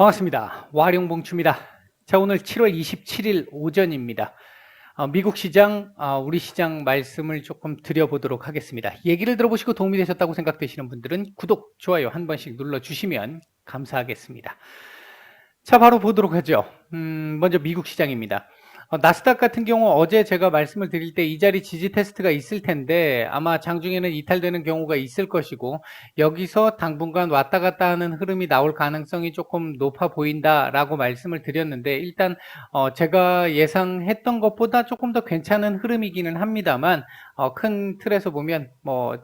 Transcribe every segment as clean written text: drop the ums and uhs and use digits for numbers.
반갑습니다. 와룡봉추입니다. 자, 오늘 7월 27일 오전입니다. 미국 시장, 우리 시장 말씀을 조금 드려보도록 하겠습니다. 얘기를 들어보시고 도움이 되셨다고 생각되시는 분들은 구독, 좋아요 한 번씩 눌러주시면 감사하겠습니다. 자, 바로 보도록 하죠. 먼저 미국 시장입니다. 나스닥 같은 경우 어제 제가 말씀을 드릴 때 이 자리 지지 테스트가 있을 텐데 아마 장중에는 이탈되는 경우가 있을 것이고 여기서 당분간 왔다 갔다 하는 흐름이 나올 가능성이 조금 높아 보인다라고 말씀을 드렸는데 일단 제가 예상했던 것보다 조금 더 괜찮은 흐름이기는 합니다만 큰 틀에서 보면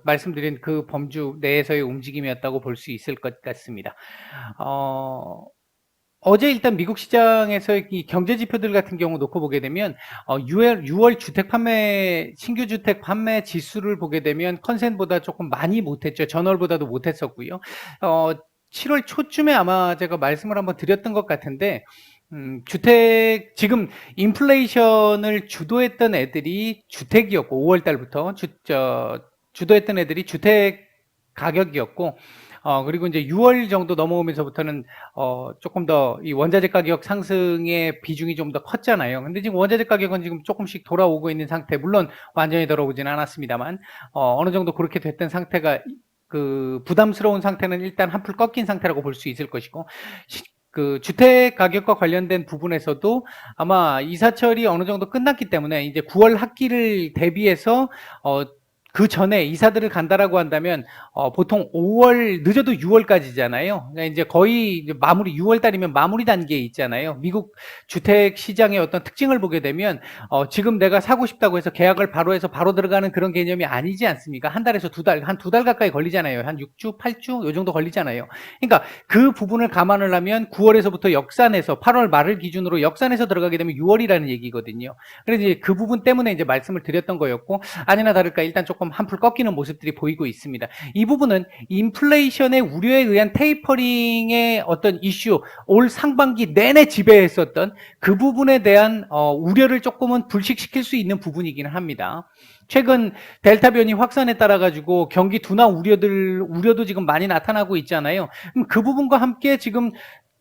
말씀드린 그 범주 내에서의 움직임이었다고 볼 수 있을 것 같습니다. 어제 일단 미국 시장에서의 이 경제 지표들 같은 경우 놓고 보게 되면 6월 주택 판매 신규 주택 판매 지수를 보게 되면 컨센보다 조금 많이 못했죠. 전월보다도 못했었고요. 7월 초쯤에 아마 제가 말씀을 한번 드렸던 것 같은데 주택 지금 인플레이션을 주도했던 애들이 주택이었고 5월 달부터 주도했던 애들이 주택 가격이었고 그리고 이제 6월 정도 넘어오면서부터는 조금 더 이 원자재 가격 상승의 비중이 좀 더 컸잖아요. 근데 지금 원자재 가격은 지금 조금씩 돌아오고 있는 상태, 물론 완전히 돌아오지는 않았습니다만 어느 정도 그렇게 됐던 상태가 그 부담스러운 상태는 일단 한풀 꺾인 상태라고 볼 수 있을 것이고 그 주택 가격과 관련된 부분에서도 아마 이사철이 어느 정도 끝났기 때문에 이제 9월 학기를 대비해서 그 전에 이사들을 간다라고 한다면 보통 5월 늦어도 6월까지잖아요. 그러니까 이제 거의 이제 마무리 6월 달이면 마무리 단계에 있잖아요. 미국 주택 시장의 어떤 특징을 보게 되면 지금 내가 사고 싶다고 해서 계약을 바로 해서 바로 들어가는 그런 개념이 아니지 않습니까? 한 달에서 한 두 달 가까이 걸리잖아요. 한 6주, 8주 요 정도 걸리잖아요. 그러니까 그 부분을 감안을 하면 9월에서부터 역산해서 8월 말을 기준으로 역산해서 들어가게 되면 6월이라는 얘기거든요. 그래서 이제 그 부분 때문에 이제 말씀을 드렸던 거였고 아니나 다를까 일단 조금 한풀 꺾이는 모습들이 보이고 있습니다. 이 부분은 인플레이션의 우려에 의한 테이퍼링의 어떤 이슈, 올 상반기 내내 지배했었던 그 부분에 대한 우려를 조금은 불식시킬 수 있는 부분이기는 합니다. 최근 델타 변이 확산에 따라 가지고 경기 둔화 우려도 지금 많이 나타나고 있잖아요. 그 부분과 함께 지금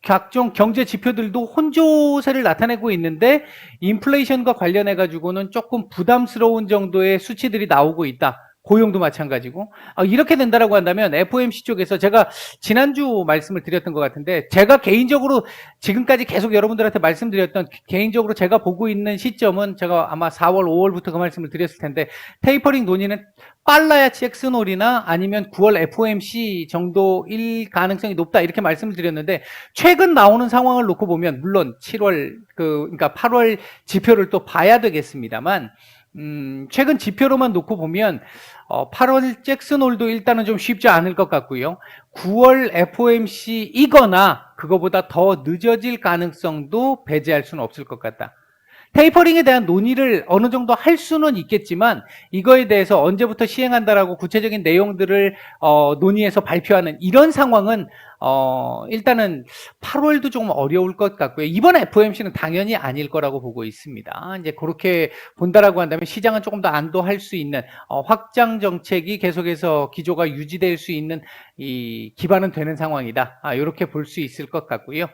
각종 경제 지표들도 혼조세를 나타내고 있는데 인플레이션과 관련해 가지고는 조금 부담스러운 정도의 수치들이 나오고 있다. 고용도 마찬가지고 이렇게 된다라고 한다면 FOMC 쪽에서 제가 지난주 말씀을 드렸던 것 같은데 제가 개인적으로 지금까지 계속 여러분들한테 말씀드렸던 개인적으로 제가 보고 있는 시점은 제가 아마 4월 5월부터 그 말씀을 드렸을 텐데 테이퍼링 논의는 빨라야 잭슨홀이나 아니면 9월 FOMC 정도일 가능성이 높다 이렇게 말씀을 드렸는데 최근 나오는 상황을 놓고 보면 물론 7월 그러니까 8월 지표를 또 봐야 되겠습니다만 최근 지표로만 놓고 보면 8월 잭슨홀도 일단은 좀 쉽지 않을 것 같고요. 9월 FOMC이거나 그거보다 더 늦어질 가능성도 배제할 수는 없을 것 같다. 테이퍼링에 대한 논의를 어느 정도 할 수는 있겠지만 이거에 대해서 언제부터 시행한다라고 구체적인 내용들을 논의해서 발표하는 이런 상황은 일단은 8월도 조금 어려울 것 같고요. 이번 FOMC는 당연히 아닐 거라고 보고 있습니다. 이제 그렇게 본다라고 한다면 시장은 조금 더 안도할 수 있는 확장 정책이 계속해서 기조가 유지될 수 있는 이 기반은 되는 상황이다. 이렇게 볼 수 있을 것 같고요.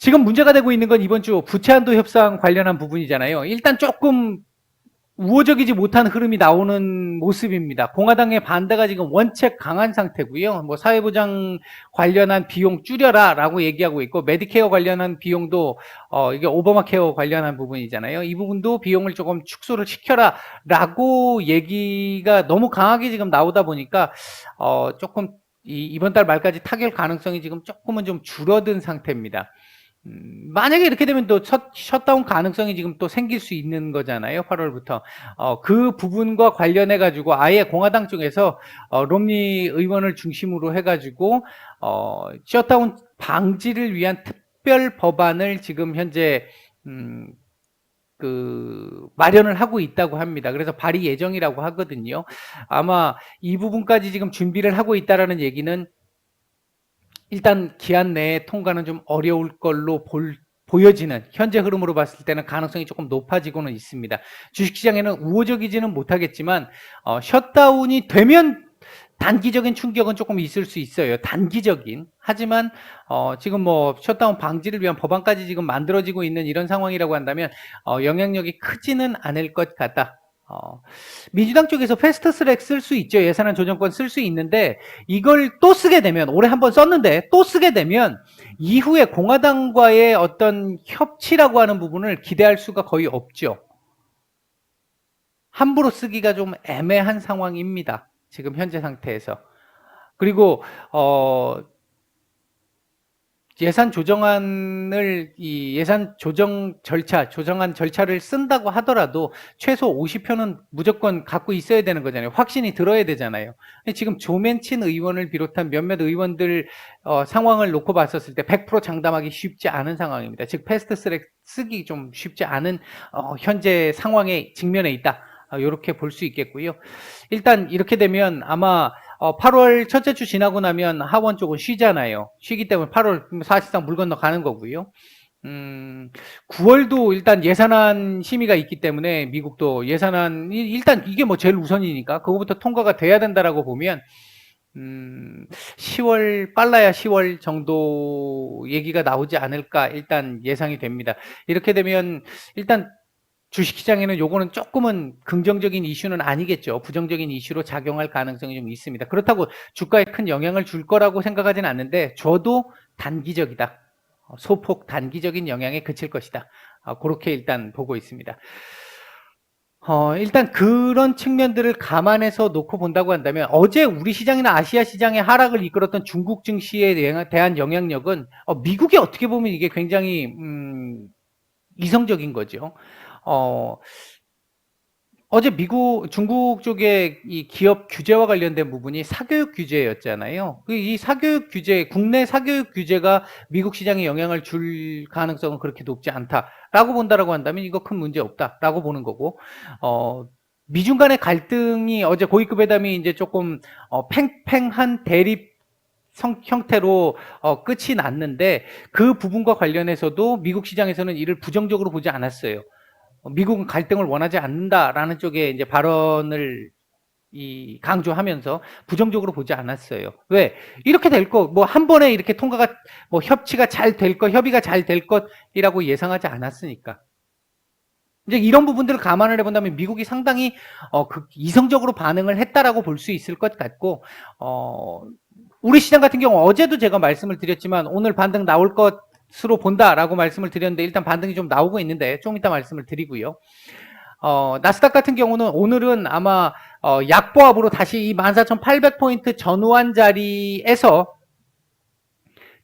지금 문제가 되고 있는 건 이번 주 부채 한도 협상 관련한 부분이잖아요. 일단 조금 우호적이지 못한 흐름이 나오는 모습입니다. 공화당의 반대가 지금 원체 강한 상태고요. 사회보장 관련한 비용 줄여라라고 얘기하고 있고 메디케어 관련한 비용도 이게 오바마 케어 관련한 부분이잖아요. 이 부분도 비용을 조금 축소를 시켜라라고 얘기가 너무 강하게 지금 나오다 보니까 조금 이번 달 말까지 타결 가능성이 지금 조금은 좀 줄어든 상태입니다. 만약에 이렇게 되면 또 셧다운 가능성이 지금 또 생길 수 있는 거잖아요. 8월부터. 그 부분과 관련해 가지고 아예 공화당 쪽에서 롬니 의원을 중심으로 해 가지고 셧다운 방지를 위한 특별 법안을 지금 현재 마련을 하고 있다고 합니다. 그래서 발의 예정이라고 하거든요. 아마 이 부분까지 지금 준비를 하고 있다라는 얘기는 일단 기한 내에 통과는 좀 어려울 걸로 보여지는 현재 흐름으로 봤을 때는 가능성이 조금 높아지고는 있습니다. 주식시장에는 우호적이지는 못하겠지만 셧다운이 되면 단기적인 충격은 조금 있을 수 있어요. 단기적인. 하지만 지금 뭐 셧다운 방지를 위한 법안까지 지금 만들어지고 있는 이런 상황이라고 한다면 영향력이 크지는 않을 것 같다. 민주당 쪽에서 패스트트랙 쓸 수 있죠. 예산안 조정권 쓸 수 있는데 이걸 또 쓰게 되면, 올해 한번 썼는데 또 쓰게 되면 이후에 공화당과의 어떤 협치라고 하는 부분을 기대할 수가 거의 없죠. 함부로 쓰기가 좀 애매한 상황입니다. 지금 현재 상태에서. 그리고 예산 조정안을, 이 예산 조정안 절차를 쓴다고 하더라도 최소 50표는 무조건 갖고 있어야 되는 거잖아요. 확신이 들어야 되잖아요. 지금 조맨친 의원을 비롯한 몇몇 의원들 상황을 놓고 봤었을 때 100% 장담하기 쉽지 않은 상황입니다. 즉 패스트트랙 쓰기 좀 쉽지 않은 현재 상황에 직면해 있다. 이렇게 볼 수 있겠고요. 일단 이렇게 되면 아마 8월 첫째 주 지나고 나면 하원 쪽은 쉬잖아요. 쉬기 때문에 8월 사실상 물 건너 가는 거고요. 9월도 일단 예산안 심의가 있기 때문에 미국도 예산안, 일단 이게 뭐 제일 우선이니까 그거부터 통과가 돼야 된다라고 보면 10월, 빨라야 10월 정도 얘기가 나오지 않을까 일단 예상이 됩니다. 이렇게 되면 일단 주식시장에는 요거는 조금은 긍정적인 이슈는 아니겠죠. 부정적인 이슈로 작용할 가능성이 좀 있습니다. 그렇다고 주가에 큰 영향을 줄 거라고 생각하지는 않는데 줘도 단기적이다. 소폭 단기적인 영향에 그칠 것이다. 그렇게 일단 보고 있습니다. 일단 그런 측면들을 감안해서 놓고 본다고 한다면 어제 우리 시장이나 아시아 시장의 하락을 이끌었던 중국 증시에 대한 영향력은 미국이 어떻게 보면 이게 굉장히 이성적인 거죠. 어제 중국 쪽의 이 기업 규제와 관련된 부분이 사교육 규제였잖아요. 이 사교육 규제, 국내 사교육 규제가 미국 시장에 영향을 줄 가능성은 그렇게 높지 않다라고 본다라고 한다면 이거 큰 문제 없다라고 보는 거고, 미중 간의 갈등이 어제 고위급 회담이 이제 조금 팽팽한 대립 형태로 끝이 났는데 그 부분과 관련해서도 미국 시장에서는 이를 부정적으로 보지 않았어요. 미국은 갈등을 원하지 않는다라는 쪽에 이제 발언을 강조하면서 부정적으로 보지 않았어요. 왜? 이렇게 될 거, 뭐 한 번에 이렇게 통과가, 뭐 협치가 잘 될 것, 협의가 잘 될 것이라고 예상하지 않았으니까. 이제 이런 부분들을 감안을 해본다면 미국이 상당히 이성적으로 반응을 했다라고 볼 수 있을 것 같고, 우리 시장 같은 경우 어제도 제가 말씀을 드렸지만 오늘 반등 나올 것으로 본다라고 말씀을 드렸는데 일단 반등이 좀 나오고 있는데 좀 이따 말씀을 드리고요. 나스닥 같은 경우는 오늘은 아마 약보합으로 다시 이 14,800포인트 전후한 자리에서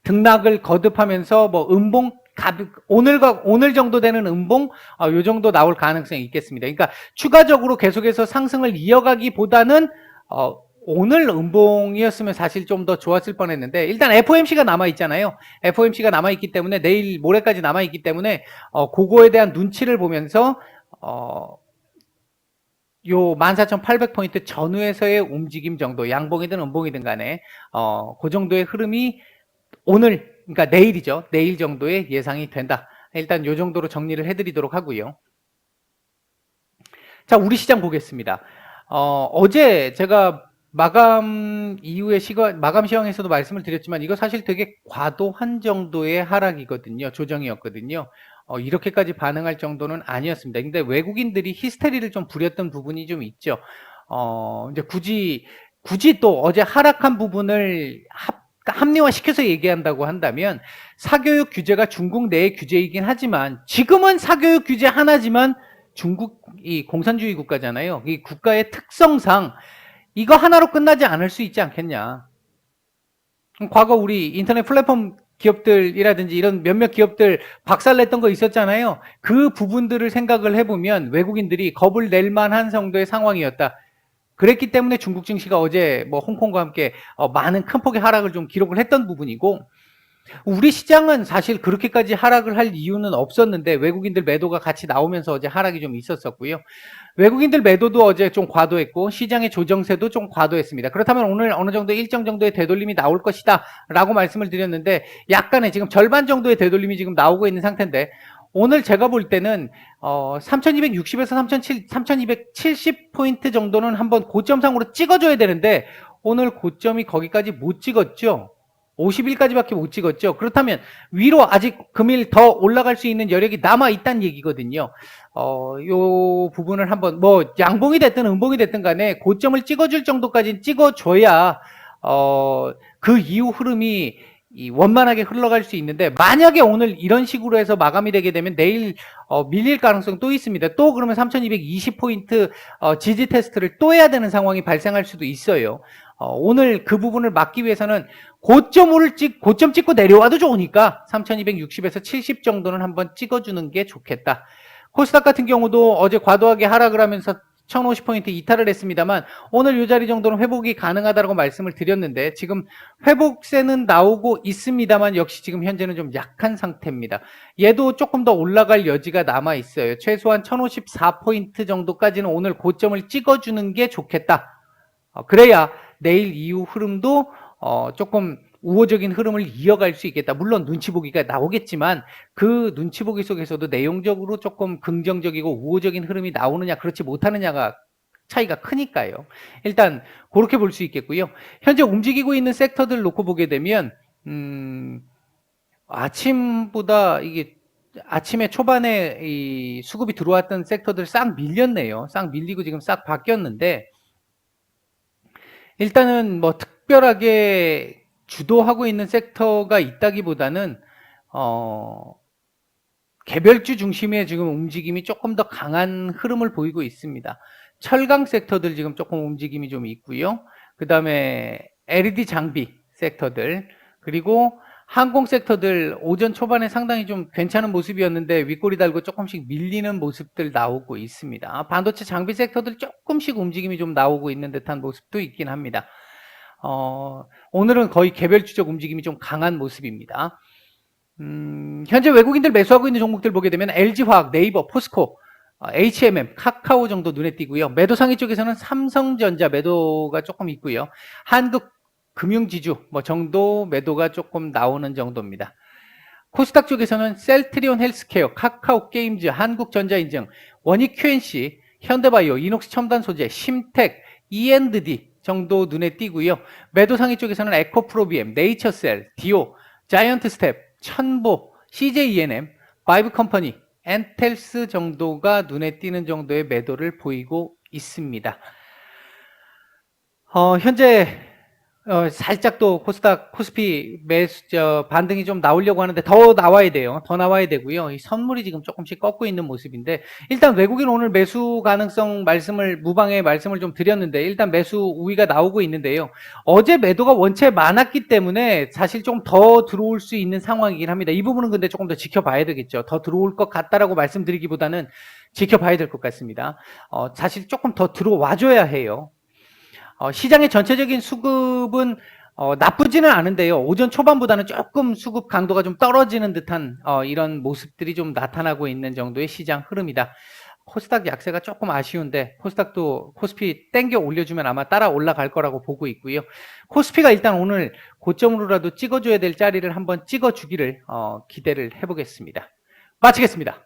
등락을 거듭하면서 뭐 오늘 정도 되는 음봉 요 정도 나올 가능성이 있겠습니다. 그러니까 추가적으로 계속해서 상승을 이어가기보다는 오늘 음봉이었으면 사실 좀 더 좋았을 뻔했는데 일단 FOMC가 남아있잖아요. FOMC가 남아있기 때문에 내일 모레까지 남아있기 때문에 그거에 대한 눈치를 보면서 요 14,800포인트 전후에서의 움직임 정도, 양봉이든 음봉이든 간에 그 정도의 흐름이 오늘, 그러니까 내일이죠. 내일 정도의 예상이 된다. 일단 요 정도로 정리를 해드리도록 하고요. 자, 우리 시장 보겠습니다. 어제 제가 마감 이후에 마감 시황에서도 말씀을 드렸지만 이거 사실 되게 과도한 정도의 하락이거든요. 조정이었거든요. 이렇게까지 반응할 정도는 아니었습니다. 근데 외국인들이 히스테리를 좀 부렸던 부분이 좀 있죠. 이제 굳이 또 어제 하락한 부분을 합리화시켜서 얘기한다고 한다면 사교육 규제가 중국 내의 규제이긴 하지만 지금은 사교육 규제 하나지만 중국이 공산주의 국가잖아요. 이 국가의 특성상 이거 하나로 끝나지 않을 수 있지 않겠냐. 과거 우리 인터넷 플랫폼 기업들이라든지 이런 몇몇 기업들 박살냈던 거 있었잖아요. 그 부분들을 생각을 해보면 외국인들이 겁을 낼 만한 정도의 상황이었다. 그랬기 때문에 중국 증시가 어제 뭐 홍콩과 함께 많은 큰 폭의 하락을 좀 기록을 했던 부분이고, 우리 시장은 사실 그렇게까지 하락을 할 이유는 없었는데 외국인들 매도가 같이 나오면서 어제 하락이 좀 있었었고요. 외국인들 매도도 어제 좀 과도했고 시장의 조정세도 좀 과도했습니다. 그렇다면 오늘 어느 정도 일정 정도의 되돌림이 나올 것이다 라고 말씀을 드렸는데 약간의 지금 절반 정도의 되돌림이 지금 나오고 있는 상태인데, 오늘 제가 볼 때는 3260에서 3270포인트 정도는 한번 고점상으로 찍어줘야 되는데 오늘 고점이 거기까지 못 찍었죠. 50일까지밖에 못 찍었죠. 그렇다면 위로 아직 금일 더 올라갈 수 있는 여력이 남아 있다는 얘기거든요. 요 부분을 한번 뭐 양봉이 됐든 음봉이 됐든 간에 고점을 찍어줄 정도까지는 찍어줘야 그 이후 흐름이 원만하게 흘러갈 수 있는데, 만약에 오늘 이런 식으로 해서 마감이 되게 되면 내일 밀릴 가능성 또 있습니다. 또 그러면 3220포인트 지지 테스트를 또 해야 되는 상황이 발생할 수도 있어요. 오늘 그 부분을 막기 위해서는 고점 찍고 내려와도 좋으니까 3260에서 70 정도는 한번 찍어주는 게 좋겠다. 코스닥 같은 경우도 어제 과도하게 하락을 하면서 1050포인트 이탈을 했습니다만 오늘 이 자리 정도는 회복이 가능하다고 말씀을 드렸는데, 지금 회복세는 나오고 있습니다만 역시 지금 현재는 좀 약한 상태입니다. 얘도 조금 더 올라갈 여지가 남아 있어요. 최소한 1054포인트 정도까지는 오늘 고점을 찍어주는 게 좋겠다. 그래야 내일 이후 흐름도 조금 우호적인 흐름을 이어갈 수 있겠다. 물론 눈치 보기가 나오겠지만 그 눈치 보기 속에서도 내용적으로 조금 긍정적이고 우호적인 흐름이 나오느냐 그렇지 못하느냐가 차이가 크니까요. 일단 그렇게 볼 수 있겠고요. 현재 움직이고 있는 섹터들 놓고 보게 되면 아침보다 이게 아침에 초반에 이 수급이 들어왔던 섹터들 싹 밀렸네요. 싹 밀리고 지금 싹 바뀌었는데, 일단은 뭐 특별하게 주도하고 있는 섹터가 있다기보다는 개별주 중심의 지금 움직임이 조금 더 강한 흐름을 보이고 있습니다. 철강 섹터들 지금 조금 움직임이 좀 있고요. 그 다음에 LED 장비 섹터들, 그리고 항공 섹터들 오전 초반에 상당히 좀 괜찮은 모습이었는데 윗꼬리 달고 조금씩 밀리는 모습들 나오고 있습니다. 반도체 장비 섹터들 조금씩 움직임이 좀 나오고 있는 듯한 모습도 있긴 합니다. 오늘은 거의 개별주적 움직임이 좀 강한 모습입니다. 현재 외국인들 매수하고 있는 종목들 보게 되면 LG화학, 네이버, 포스코, HMM, 카카오 정도 눈에 띄고요. 매도 상위 쪽에서는 삼성전자 매도가 조금 있고요. 한국금융지주 뭐 정도 매도가 조금 나오는 정도입니다. 코스닥 쪽에서는 셀트리온 헬스케어, 카카오 게임즈, 한국전자인증, 원익 QNC, 현대바이오, 이녹스 첨단소재, 심텍, E&D 정도 눈에 띄고요. 매도 상위 쪽에서는 에코프로비엠, 네이처셀, 디오, 자이언트스텝, 천보, CJENM, 바이브컴퍼니, 엔텔스 정도가 눈에 띄는 정도의 매도를 보이고 있습니다. 현재 살짝 또 코스닥, 코스피 반등이 좀 나오려고 하는데 더 나와야 돼요. 더 나와야 되고요. 이 선물이 지금 조금씩 꺾고 있는 모습인데, 일단 외국인 오늘 매수 가능성 무방의 말씀을 좀 드렸는데, 일단 매수 우위가 나오고 있는데요. 어제 매도가 원체 많았기 때문에 사실 좀 더 들어올 수 있는 상황이긴 합니다. 이 부분은 근데 조금 더 지켜봐야 되겠죠. 더 들어올 것 같다라고 말씀드리기보다는 지켜봐야 될 것 같습니다. 사실 조금 더 들어와줘야 해요. 시장의 전체적인 수급은 나쁘지는 않은데요. 오전 초반보다는 조금 수급 강도가 좀 떨어지는 듯한 이런 모습들이 좀 나타나고 있는 정도의 시장 흐름이다. 코스닥 약세가 조금 아쉬운데 코스닥도 코스피 땡겨 올려주면 아마 따라 올라갈 거라고 보고 있고요. 코스피가 일단 오늘 고점으로라도 찍어줘야 될 자리를 한번 찍어주기를 기대를 해보겠습니다. 마치겠습니다.